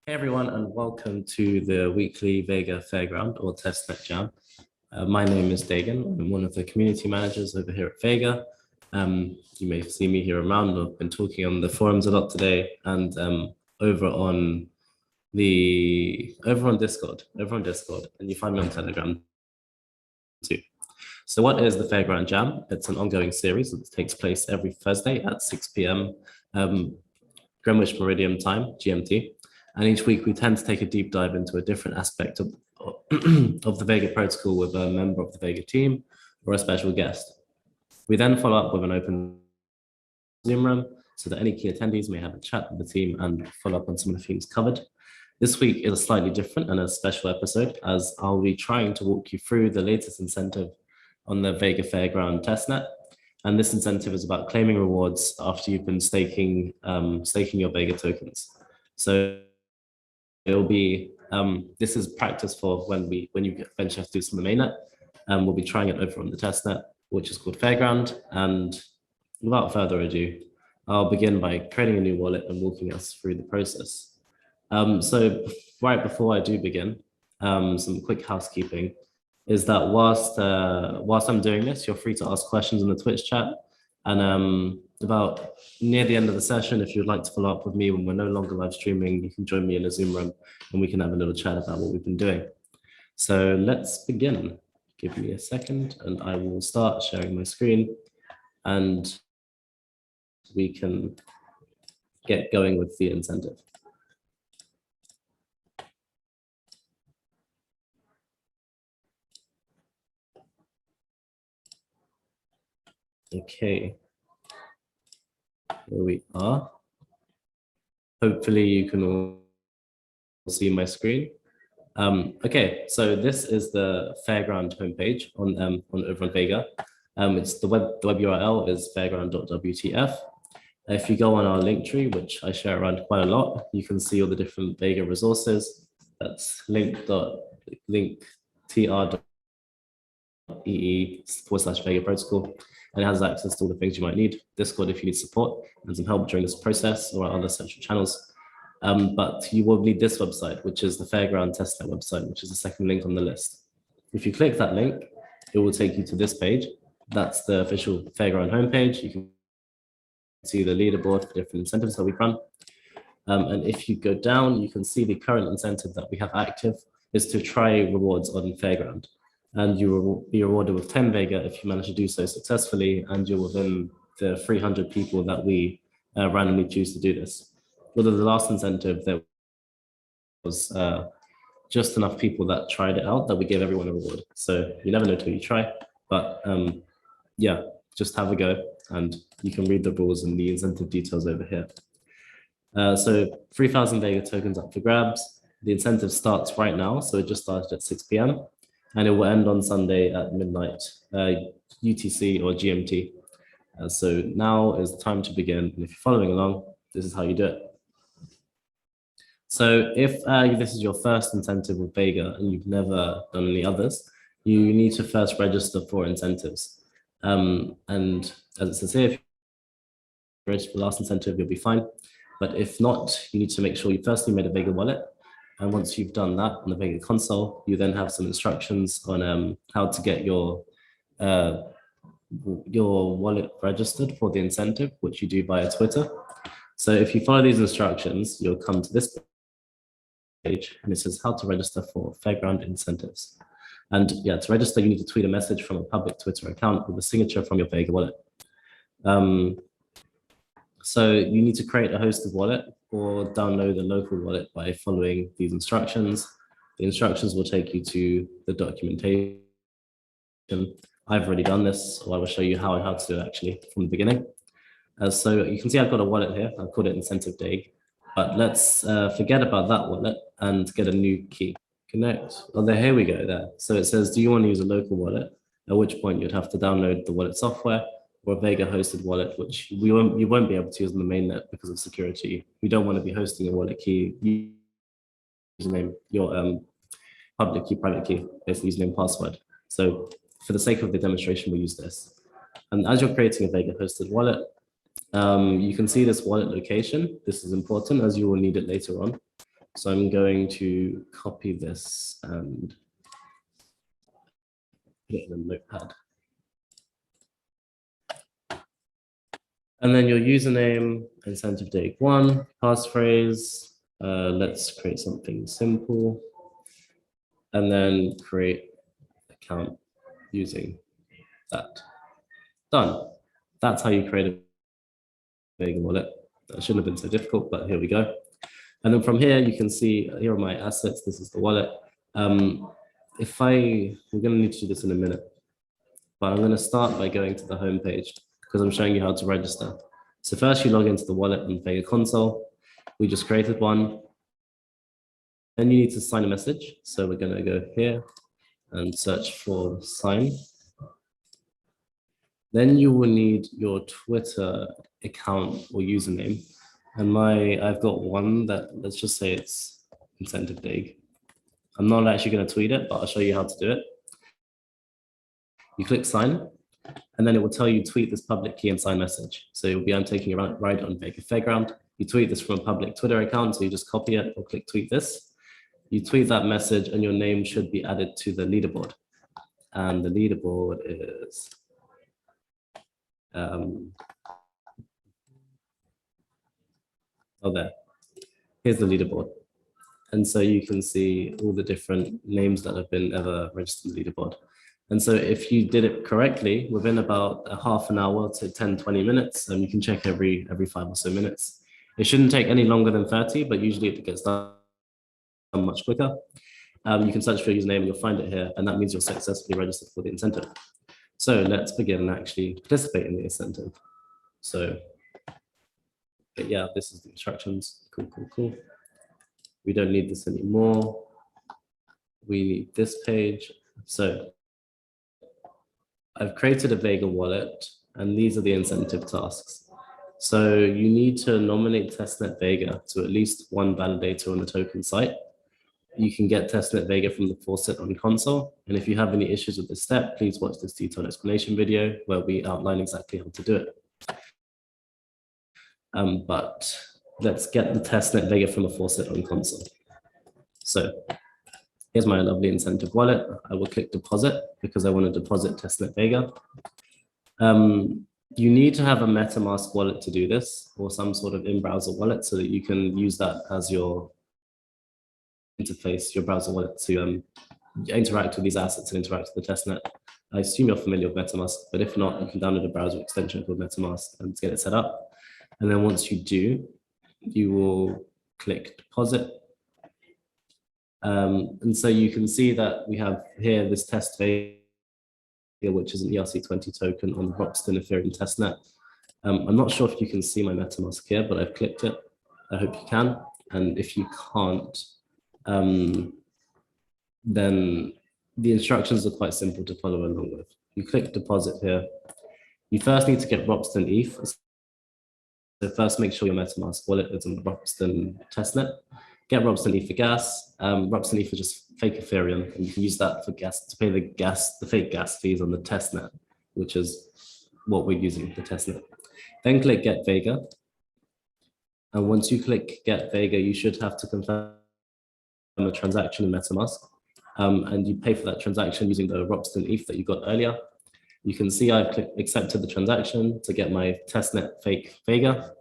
Hey everyone, and welcome to the weekly Vega Fairground or Testnet Jam. My name is Daigan. I'm one of the community managers over here at Vega. You may see me here around. I've been talking on the forums a lot today, and over on Discord, and you find me on Telegram too. So what is the Fairground Jam? It's an ongoing series that takes place every Thursday at 6 p.m. Greenwich Meridian time, GMT. And each week we tend to take a deep dive into a different aspect of the Vega protocol with a member of the Vega team or a special guest. We then follow up with an open Zoom room so that any key attendees may have a chat with the team and follow up on some of the themes covered. This week is a slightly different and a special episode, as I'll be trying to walk you through the latest incentive on the Vega Fairground Testnet. And this incentive is about claiming rewards after you've been staking your Vega tokens. So it'll be, this is practice for when you venture through some of the mainnet. We'll be trying it over on the testnet, which is called Fairground. And without further ado, I'll begin by creating a new wallet and walking us through the process. So right before I do begin, some quick housekeeping is that whilst I'm doing this, you're free to ask questions in the Twitch chat. And about near the end of the session, if you'd like to follow up with me when we're no longer live streaming, you can join me in a Zoom room and we can have a little chat about what we've been doing. So let's begin. Give me a second and I will start sharing my screen and we can get going with the incentive. Okay, here we are. Hopefully you can all see my screen. Okay, so this is the Fairground homepage on over on Vega. It's the web URL is fairground.wtf. If you go on our link tree, which I share around quite a lot, you can see all the different Vega resources. That's link.tr.ee/Vega protocol. And it has access to all the things you might need. Discord if you need support and some help during this process, or other social channels. But you will need this website, which is the Fairground Testnet website, which is the second link on the list. If you click that link, it will take you to this page. That's the official Fairground homepage. You can see the leaderboard for different incentives that we run. And if you go down, you can see the current incentive that we have active is to try rewards on Fairground. And you will be rewarded with 10 Vega if you manage to do so successfully, and you're within the 300 people that we randomly choose to do this. Although the last incentive, there was just enough people that tried it out that we gave everyone a reward. So you never know till you try, but yeah, just have a go and you can read the rules and the incentive details over here. So 3,000 Vega tokens up for grabs. The incentive starts right now, so it just started at 6 p.m. and it will end on Sunday at midnight, UTC or GMT. So now is the time to begin. And if you're following along, this is how you do it. So if this is your first incentive with Vega and you've never done any others, you need to first register for incentives. And as it says here, if you register for the last incentive, you'll be fine. But if not, you need to make sure you firstly made a Vega wallet. And once you've done that on the Vega console, you then have some instructions on how to get your wallet registered for the incentive, which you do via Twitter. So if you follow these instructions, you'll come to this page and it says how to register for Fairground incentives. And yeah, to register, you need to tweet a message from a public Twitter account with a signature from your Vega wallet. So you need to create a hosted wallet or download a local wallet by following these instructions. The instructions will take you to the documentation. I've already done this, so I will show you how to do it actually from the beginning. So you can see I've got a wallet here. I've called it Incentive Day, but let's forget about that wallet and get a new key. Connect. Oh, here we go there. So it says, do you want to use a local wallet? At which point you'd have to download the wallet software or a Vega hosted wallet, which you won't be able to use on the mainnet because of security. We don't want to be hosting a wallet key, username, your public key, private key, basically username, password. So for the sake of the demonstration, we'll use this. And as you're creating a Vega hosted wallet, you can see this wallet location. This is important as you will need it later on So I'm going to copy this and put it in a notepad. And then your username, incentive date 1, passphrase. Let's create something simple. And then create account using that. Done. That's how you create a Vega wallet. That shouldn't have been so difficult, but here we go. And then from here, you can see, here are my assets. This is the wallet. We're gonna need to do this in a minute, but I'm gonna start by going to the home page because I'm showing you how to register. So first you log into the wallet on Vega console. We just created one. Then you need to sign a message. So we're gonna go here and search for sign. Then you will need your Twitter account or username. And I've got one that, let's just say it's incentive Daig. I'm not actually going to tweet it, but I'll show you how to do it. You click sign, and then it will tell you tweet this public key and sign message. So it'll be, I'm taking a ride on Vega Fairground. You tweet this from a public Twitter account, so you just copy it or click tweet this. You tweet that message and your name should be added to the leaderboard. And the leaderboard is, there. Here's the leaderboard. And so you can see all the different names that have been ever registered in the leaderboard. And so if you did it correctly, within about a half an hour to 10, 20 minutes, and you can check every 5 or so minutes. It shouldn't take any longer than 30, but usually it gets done much quicker. You can search for your username and you'll find it here, and that means you're successfully registered for the incentive. So let's begin and actually participate in the incentive. So, but yeah, this is the instructions. Cool. We don't need this anymore. We need this page. So I've created a Vega wallet, and these are the incentive tasks. So you need to nominate Testnet Vega to at least one validator on the token site. You can get Testnet Vega from the faucet on console. And if you have any issues with this step, please watch this detailed explanation video where we outline exactly how to do it. But let's get the Testnet Vega from the faucet on console. So here's my lovely incentive wallet. I will click deposit because I want to deposit Testnet Vega. You need to have a MetaMask wallet to do this, or some sort of in-browser wallet, so that you can use that as your interface, your browser wallet, to interact with these assets and interact with the testnet. I assume you're familiar with MetaMask, but if not, you can download a browser extension called MetaMask and get it set up. And then once you do, you will click deposit. And so you can see that we have here this test Vega, which is an ERC20 token on the Rockston Ethereum testnet. I'm not sure if you can see my MetaMask here, but I've clicked it. I hope you can. And if you can't, then the instructions are quite simple to follow along with. You click deposit here. You first need to get Rockston ETH. So first make sure your MetaMask wallet is on the Rockston testnet. Get Rockston ETH for gas. Rockston ETH is just fake Ethereum, and you can use that for gas to pay the fake gas fees on the testnet, which is what we're using, the testnet. Then click Get Vega. And once you click Get Vega, you should have to confirm a transaction in MetaMask. And you pay for that transaction using the Rockston ETH that you got earlier. You can see I've accepted the transaction to get my testnet fake Vega.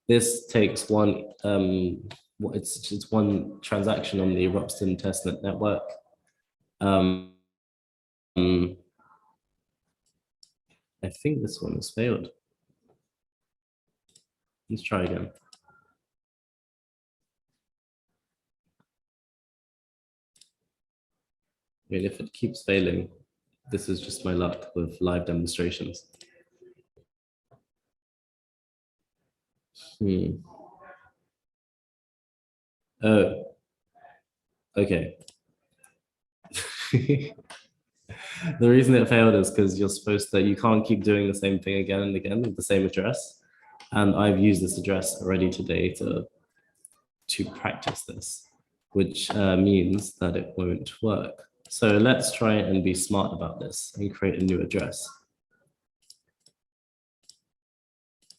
This takes one, it's one transaction on the Rockston testnet network. I think this one has failed. Let's try again. I mean, if it keeps failing, this is just my luck with live demonstrations. Oh, okay. The reason it failed is because you can't keep doing the same thing again and again with the same address. And I've used this address already today to practice this, which means that it won't work. So let's try and be smart about this and create a new address.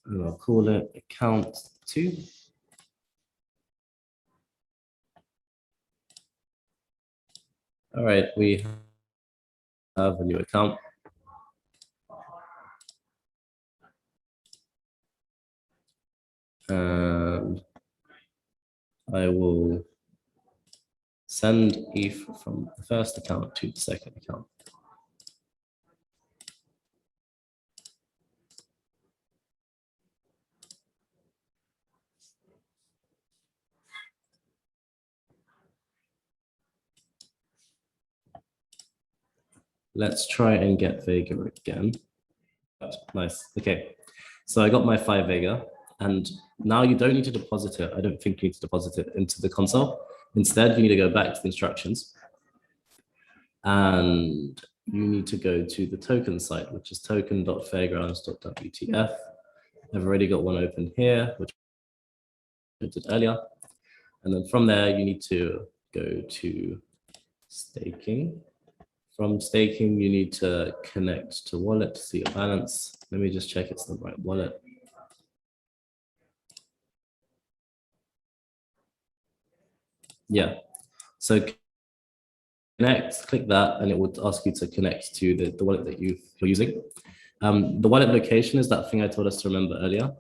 And I'll call it account 2. All right, we have a new account. And I will send ETH from the first account to the second account. Let's try and get Vega again. Nice. Okay. So I got my 5 Vega, and now you don't need to deposit it. I don't think you need to deposit it into the console. Instead, you need to go back to the instructions, and you need to go to the token site, which is token.fairgrounds.wtf. I've already got one open here, which I did earlier. And then from there, you need to go to staking. From staking, you need to connect to wallet to see your balance. Let me just check it's the right wallet. Yeah, so connect, click that, and it would ask you to connect to the wallet that you're using. The wallet location is that thing I told us to remember earlier.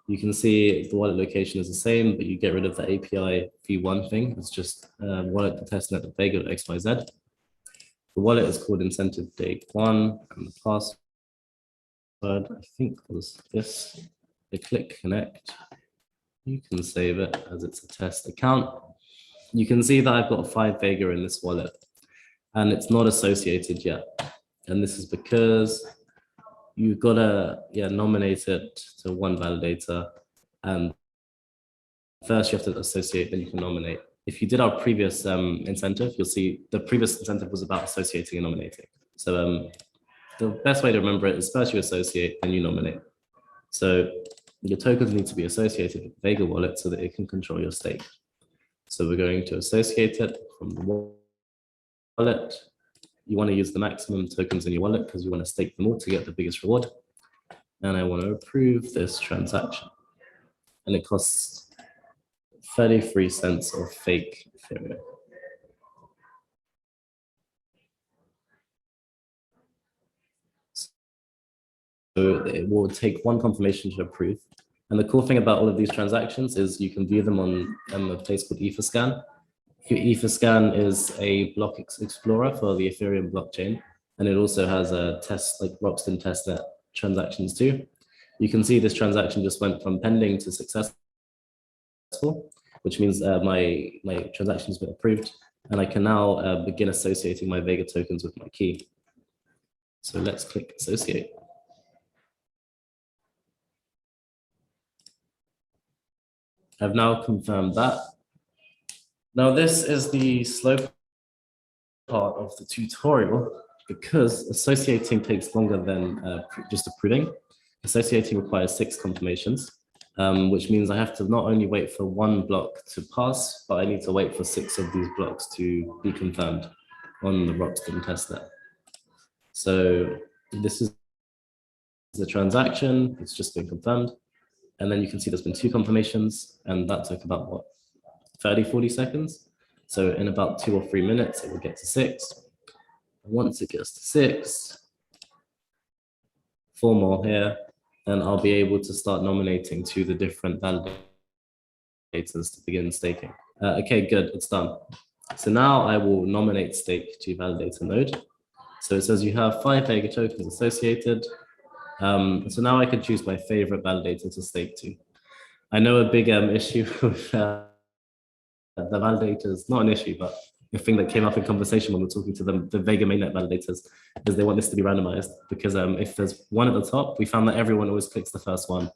You can see the wallet location is the same, but you get rid of the API v1 thing. It's just wallet the testnet of Vega XYZ. The wallet is called Incentive Daigan, and the password, I think, was this. I click connect. You can save it as it's a test account. You can see that I've got 5 Vega in this wallet, and it's not associated yet. And this is because you've got to nominate it to one validator, and first you have to associate, then you can nominate. If you did our previous incentive, you'll see the previous incentive was about associating and nominating. So the best way to remember it is first you associate, then you nominate. So your tokens need to be associated with the Vega wallet so that it can control your stake. So we're going to associate it from the wallet. You want to use the maximum tokens in your wallet because you want to stake them all to get the biggest reward. And I want to approve this transaction. And it costs 33 cents of fake Ethereum. So it will take one confirmation to approve. And the cool thing about all of these transactions is you can view them on a place called Etherscan. Etherscan is a block explorer for the Ethereum blockchain. And it also has a test, like Rockston Testnet transactions too. You can see this transaction just went from pending to successful, which means my transaction has been approved. And I can now begin associating my Vega tokens with my key. So let's click associate. I've now confirmed that. Now this is the slow part of the tutorial because associating takes longer than just approving. Associating requires 6 confirmations, which means I have to not only wait for 1 block to pass, but I need to wait for 6 of these blocks to be confirmed on the Rockston testnet. So this is the transaction, it's just been confirmed. And then you can see there's been 2 confirmations, and that took about what, 30, 40 seconds. So in about 2 or 3 minutes, it will get to 6. And once it gets to 6, 4 more here, and I'll be able to start nominating to the different validators to begin staking. Okay, good, it's done. So now I will nominate stake to validator node. So it says you have 5 Vega tokens associated. So now I can choose my favorite validator to stake to. I know a big issue with the validators, not an issue, but a thing that came up in conversation when we're talking to the Vega mainnet validators is they want this to be randomized because if there's one at the top, we found that everyone always clicks the first one.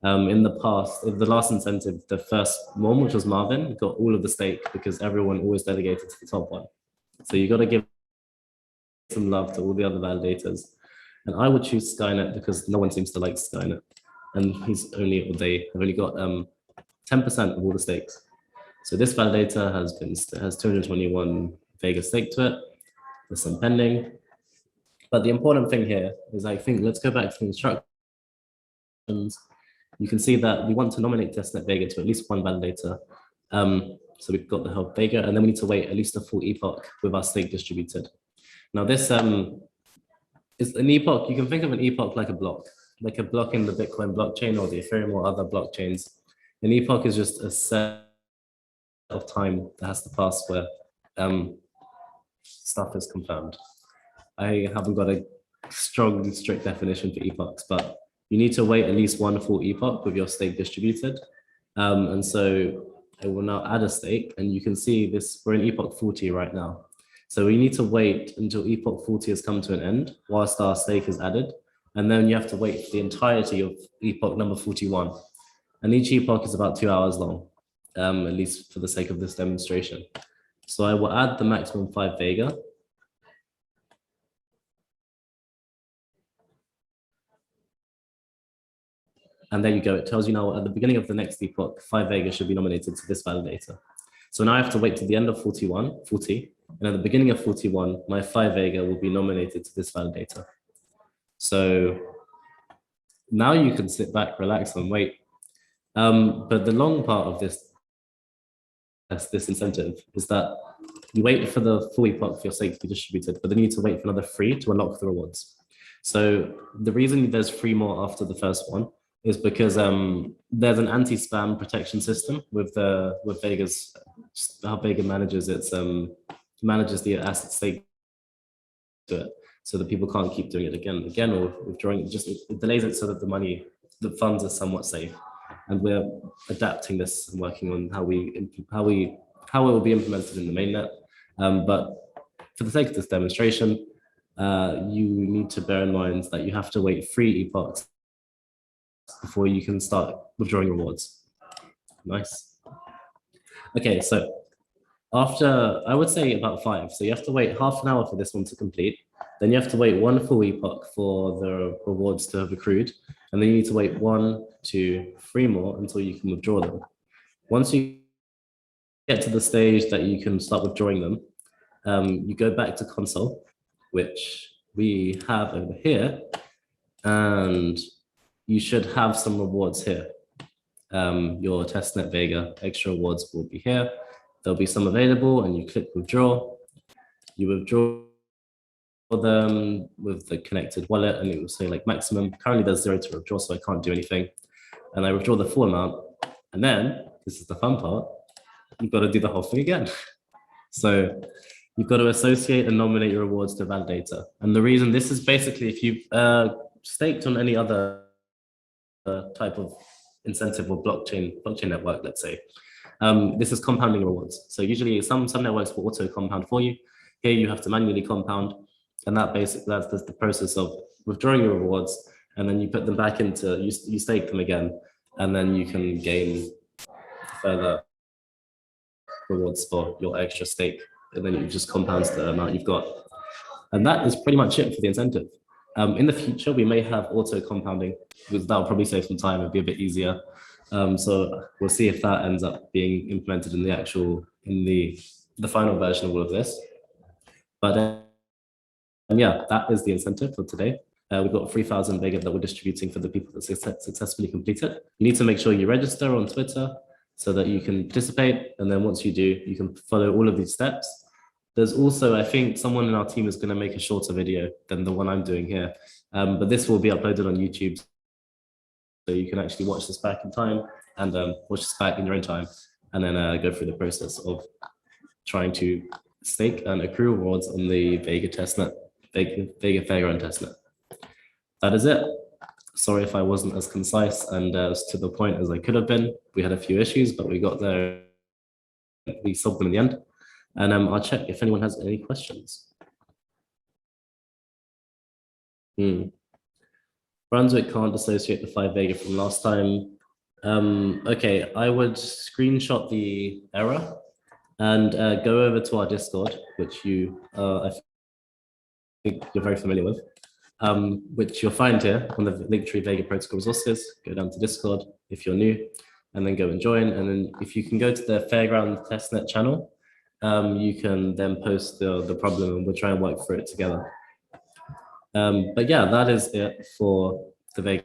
In the past, the last incentive, the first one, which was Marvin, got all of the stake because everyone always delegated to the top one. So you got to give some love to all the other validators. And I would choose Skynet because no one seems to like Skynet. And he's only, they have only got 10% of all the stakes. So this validator has 221 Vega stake to it. There's some pending. But the important thing here is I think, let's go back to the instructions. You can see that we want to nominate testnet Vega to at least 1 validator. So we've got the help Vega, and then we need to wait at least a full epoch with our stake distributed. Now this is an epoch. You can think of an epoch like a block in the Bitcoin blockchain or the Ethereum or other blockchains. An epoch is just a set of time that has to pass where stuff is confirmed. I haven't got a strong, strict definition for epochs, but you need to wait at least one full epoch with your stake distributed. And so I will now add a stake, and you can see this, we're in epoch 40 right now. So we need to wait until epoch 40 has come to an end whilst our stake is added. And then you have to wait for the entirety of epoch number 41. And each epoch is about 2 hours long, at least for the sake of this demonstration. So I will add the maximum 5 Vega. And there you go. It tells you now at the beginning of the next epoch, 5 Vega should be nominated to this validator. So now I have to wait to the end of 40, and at the beginning of 41, my 5 Vega will be nominated to this validator. So now you can sit back, relax, and wait. But the long part of this incentive is that you wait for the full epoch for your stake to be distributed, but then you need to wait for another 3 to unlock the rewards. So the reason there's 3 more after the first one is because there's an anti-spam protection system with Vega's, how Vega manages its manages the asset stake to it, so that people can't keep doing it again and again, or withdrawing it. Just it delays it so that the funds are somewhat safe. And we're adapting this and working on how it will be implemented in the mainnet. But for the sake of this demonstration, you need to bear in mind that you have to wait 3 epochs before you can start withdrawing rewards. Nice. Okay, so after, I would say about 5. So you have to wait half an hour for this one to complete. Then you have to wait 1 full epoch for the rewards to have accrued. And then you need to wait 1, 2, 3 more until you can withdraw them. Once you get to the stage that you can start withdrawing them, you go back to console, which we have over here, and you should have some rewards here. Your testnet Vega extra rewards will be here. There'll be some available, and you click withdraw. You withdraw them with the connected wallet, and it will say like maximum. Currently there's 0 to withdraw, so I can't do anything. And I withdraw the full amount. And then, this is the fun part, you've got to do the whole thing again. So you've got to associate and nominate your rewards to validator. And the reason this is basically, if you've staked on any other type of incentive or blockchain network, let's say, this is compounding rewards. So usually some networks will auto compound for you. Here you have to manually compound. And that's the process of withdrawing your rewards, and then you put them back into, you stake them again, and then you can gain further rewards for your extra stake, and then it just compounds the amount you've got. And that is pretty much it for the incentive. In the future, we may have auto compounding, because that'll probably save some time and be a bit easier. So we'll see if that ends up being implemented in the final version of all of this. But and yeah, that is the incentive for today. We've got 3,000 Vega that we're distributing for the people that successfully complete it. You need to make sure you register on Twitter so that you can participate. And then once you do, you can follow all of these steps. There's also, I think someone in our team is going to make a shorter video than the one I'm doing here. But this will be uploaded on YouTube. So you can actually watch this back in time and watch this back in your own time, and then go through the process of trying to stake and accrue rewards on the Vega testnet. Vega Fairground Testnet. That is it. Sorry if I wasn't as concise and as to the point as I could have been. We had a few issues, but we got there. We solved them in the end. And I'll check if anyone has any questions. Brunswick can't dissociate the 5 Vega from last time. Okay, I would screenshot the error and go over to our Discord, which I think you're very familiar with, which you'll find here on the Linktree Vega Protocol Resources. Go down to Discord if you're new, and then go and join. And then if you can go to the Fairground Testnet channel, you can then post the problem, and we'll try and work through it together. But yeah, that is it for the Vega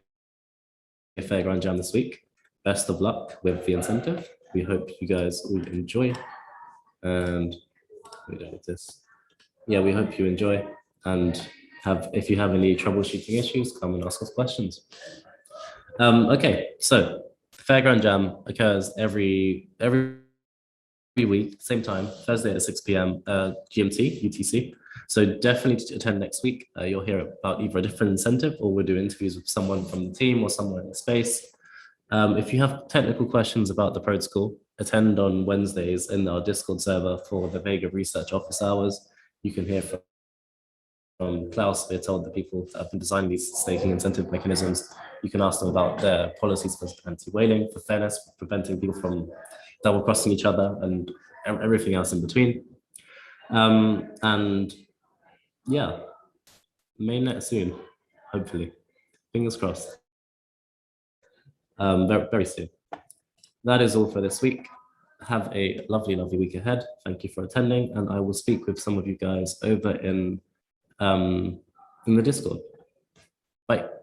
Fairground Jam this week. Best of luck with the incentive, We hope you guys all enjoy. And we don't need this. Yeah, we hope you enjoy, and if you have any troubleshooting issues, come and ask us questions. Okay, so the Fairground Jam occurs every week, same time, Thursday at 6 p.m. GMT, UTC. So definitely attend next week. You'll hear about either a different incentive, or we'll do interviews with someone from the team or someone in the space. If you have technical questions about the protocol, attend on Wednesdays in our Discord server for the Vega Research Office Hours. You can hear from Klaus. We're told the people that have been designing these staking incentive mechanisms. You can ask them about their policies for anti-whaling, for fairness, for preventing people from double crossing each other, and everything else in between. And yeah, mainnet soon, hopefully. Fingers crossed. Very, very soon. That is all for this week. Have a lovely, lovely week ahead. Thank you for attending, and I will speak with some of you guys over in the Discord. Bye.